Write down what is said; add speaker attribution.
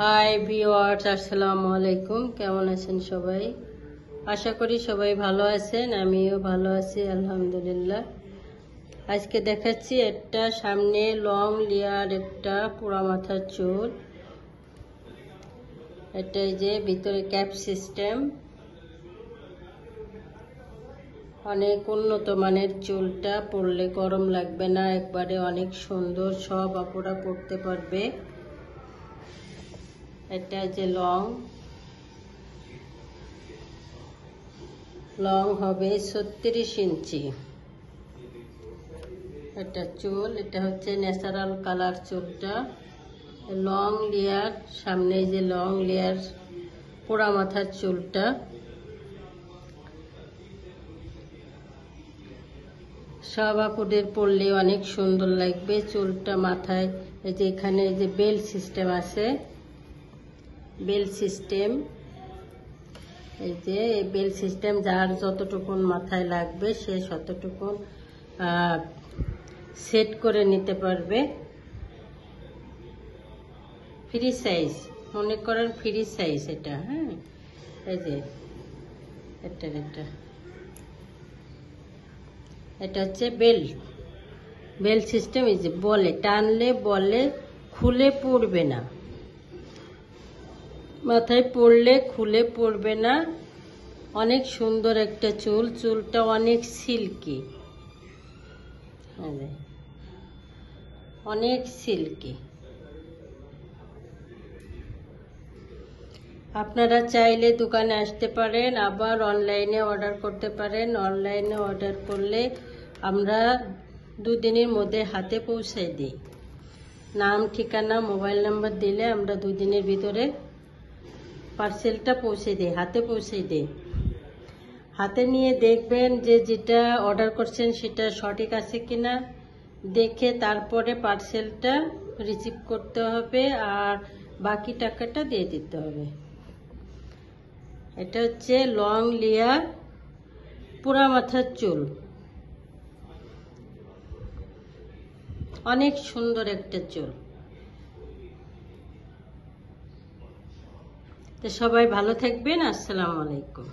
Speaker 1: Hi viewers, আসসালামু আলাইকুম। কেমন আছেন সবাই? আশা করি সবাই ভালো আছেন, আমিও ভালো আছি আলহামদুলিল্লাহ। আজকে দেখাচ্ছি একটা সামনে লং লেয়ার একটা পুরা মাথার চুল। এটাই যে ভিতরে ক্যাপ সিস্টেম, অনেক উন্নত মানের চুলটা, পরলে গরম লাগবে না, একবারে অনেক সুন্দর, সব আপুরা পরতে পারবে। এটা যে লং হবে 36 ইঞ্চি। এটা চুল, এটা হচ্ছে ন্যাচারাল কালার চুলটা, লং লেয়ার, সামনে যে লং লেয়ার পোড়া মাথার চুলটা। সব আপুদের পরলে অনেক সুন্দর লাগবে চুলটা। মাথায় এই যে এখানে যে বেল সিস্টেম আছে, বেল সিস্টেম, এই যে বেল সিস্টেম, যার যতটুকুন মাথায় লাগবে সে ততটুকুন সেট করে নিতে পারবে। ফ্রি সাইজ, মনে করেন ফ্রি সাইজ এটা। হ্যাঁ, এই যে এটা হচ্ছে বেল সিস্টেম। এই যে বলে টানলে বলে খুলে পড়বে না, মাথায় পড়লে খুলে পড়বে না। অনেক সুন্দর একটা চুল, চুলটা অনেক সিল্কি, অনেক সিল্কি। আপনারা চাইলে দোকানে আসতে পারেন, আবার অনলাইনে অর্ডার করতে পারেন। অনলাইনে অর্ডার করলে আমরা 2 দিনের মধ্যে হাতে পৌঁছে দিই। নাম, ঠিকানা, মোবাইল নাম্বার দিলে আমরা 2 দিনের ভিতরে পার্সেলটা পৌঁছে দিই, হাতে পৌঁছে দিই। হাতে নিয়ে দেখবেন যে যেটা অর্ডার করছেন সেটা সঠিক আছে কিনা, দেখে তারপরে পার্সেলটা রিসিভ করতে হবে আর বাকি টাকাটা দিয়ে দিতে হবে। এটা হচ্ছে লং লেয়ার পুরা মাথার চুল, অনেক সুন্দর একটা চুল। তো সবাই ভালো থাকবেন। আসসালামু আলাইকুম।